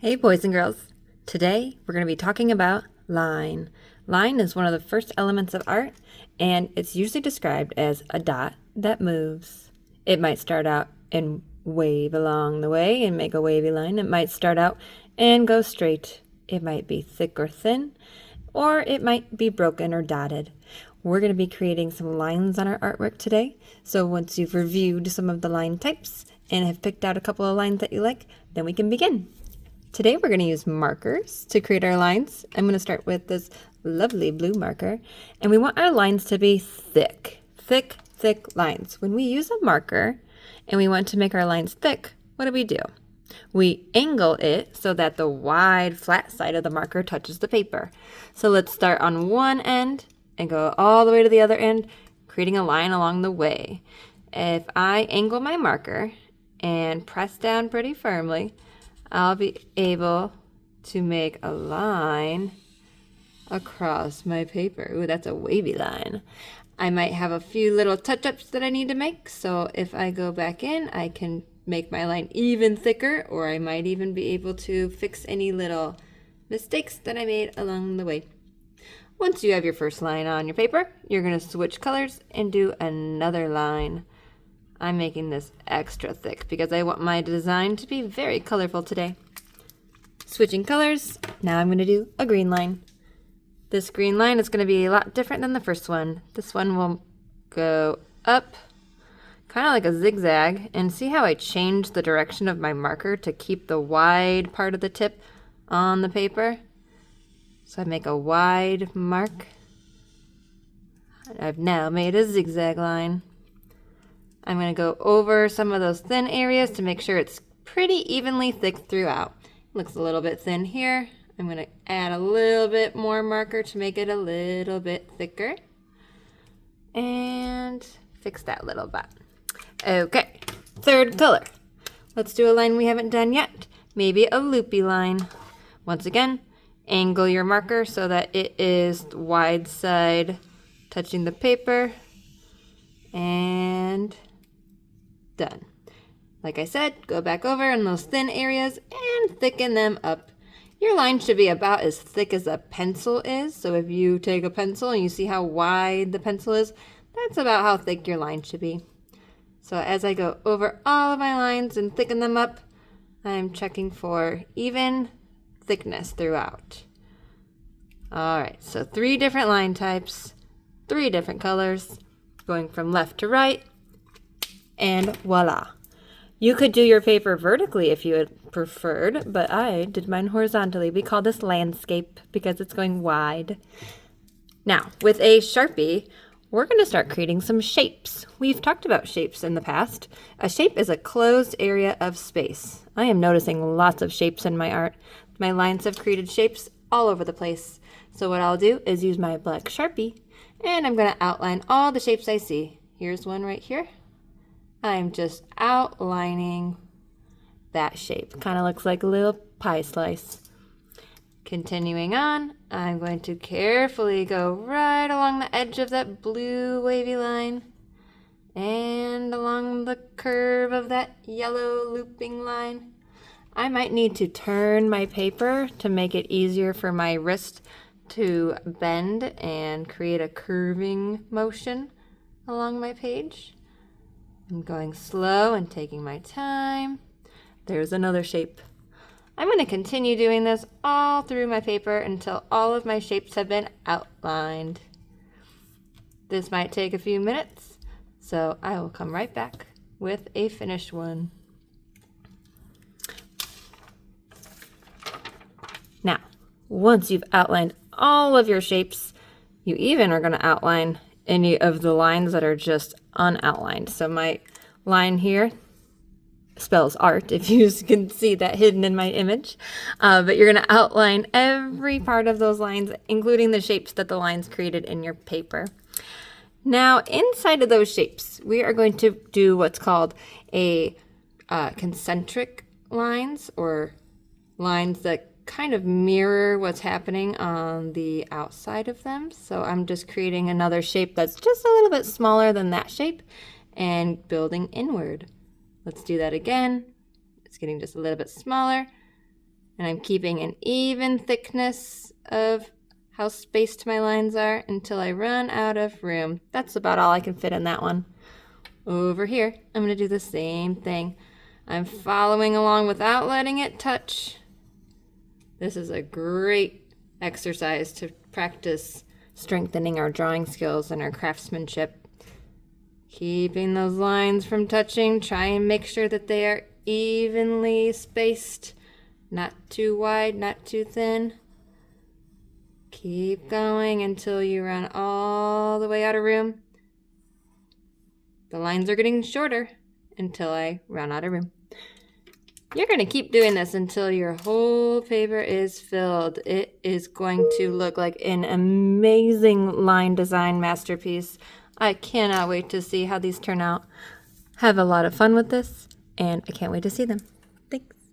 Hey boys and girls, today we're going to be talking about line. Line is one of the first elements of art, and it's usually described as a dot that moves. It might start out and wave along the way and make a wavy line. It might start out and go straight. It might be thick or thin, or it might be broken or dotted. We're going to be creating some lines on our artwork today, so once you've reviewed some of the line types and have picked out a couple of lines that you like, then we can begin. Today we're going to use markers to create our lines. I'm going to start with this lovely blue marker, and we want our lines to be thick lines. When we use a marker and we want to make our lines thick, what do? We angle it so that the wide flat side of the marker touches the paper. So let's start on one end and go all the way to the other end, creating a line along the way. If I angle my marker and press down pretty firmly, I'll be able to make a line across my paper. Ooh, that's a wavy line. I might have a few little touch-ups that I need to make, so if I go back in, I can make my line even thicker, or I might even be able to fix any little mistakes that I made along the way. Once you have your first line on your paper, you're going to switch colors and do another line. I'm making this extra thick because I want my design to be very colorful today. Switching colors, now I'm going to do a green line. This green line is going to be a lot different than the first one. This one will go up, kind of like a zigzag, and see how I changed the direction of my marker to keep the wide part of the tip on the paper? So I make a wide mark. I've now made a zigzag line. I'm going to go over some of those thin areas to make sure it's pretty evenly thick throughout. Looks a little bit thin here. I'm going to add a little bit more marker to make it a little bit thicker. And fix that little bit. Okay, third color. Let's do a line we haven't done yet. Maybe a loopy line. Once again, angle your marker so that it is wide side touching the paper. And done. Like I said, go back over in those thin areas and thicken them up. Your line should be about as thick as a pencil is. So if you take a pencil and you see how wide the pencil is, that's about how thick your line should be. So as I go over all of my lines and thicken them up, I'm checking for even thickness throughout. All right, so 3 different line types, 3 different colors, going from left to right, and voila. You could do your paper vertically if you had preferred, but I did mine horizontally. We call this landscape because it's going wide. Now, with a Sharpie, we're going to start creating some shapes. We've talked about shapes in the past. A shape is a closed area of space. I am noticing lots of shapes in my art. My lines have created shapes all over the place. So what I'll do is use my black Sharpie, and I'm going to outline all the shapes I see. Here's one right here. I'm just outlining that shape. Kind of looks like a little pie slice. Continuing on, I'm going to carefully go right along the edge of that blue wavy line and along the curve of that yellow looping line. I might need to turn my paper to make it easier for my wrist to bend and create a curving motion along my page. I'm going slow and taking my time. There's another shape. I'm going to continue doing this all through my paper until all of my shapes have been outlined. This might take a few minutes, so I will come right back with a finished one. Now, once you've outlined all of your shapes, you even are going to outline any of the lines that are just unoutlined. So my line here spells art, if you can see that hidden in my image. But you're going to outline every part of those lines, including the shapes that the lines created in your paper. Now, inside of those shapes, we are going to do what's called a concentric lines, or lines that kind of mirror what's happening on the outside of them. So I'm just creating another shape that's just a little bit smaller than that shape and building inward. Let's do that again. It's getting just a little bit smaller. And I'm keeping an even thickness of how spaced my lines are until I run out of room. That's about all I can fit in that one. Over here, I'm going to do the same thing. I'm following along without letting it touch. This is a great exercise to practice strengthening our drawing skills and our craftsmanship. Keeping those lines from touching, try and make sure that they are evenly spaced, not too wide, not too thin. Keep going until you run all the way out of room. The lines are getting shorter until I run out of room. You're going to keep doing this until your whole paper is filled. It is going to look like an amazing line design masterpiece. I cannot wait to see how these turn out. Have a lot of fun with this, and I can't wait to see them. Thanks.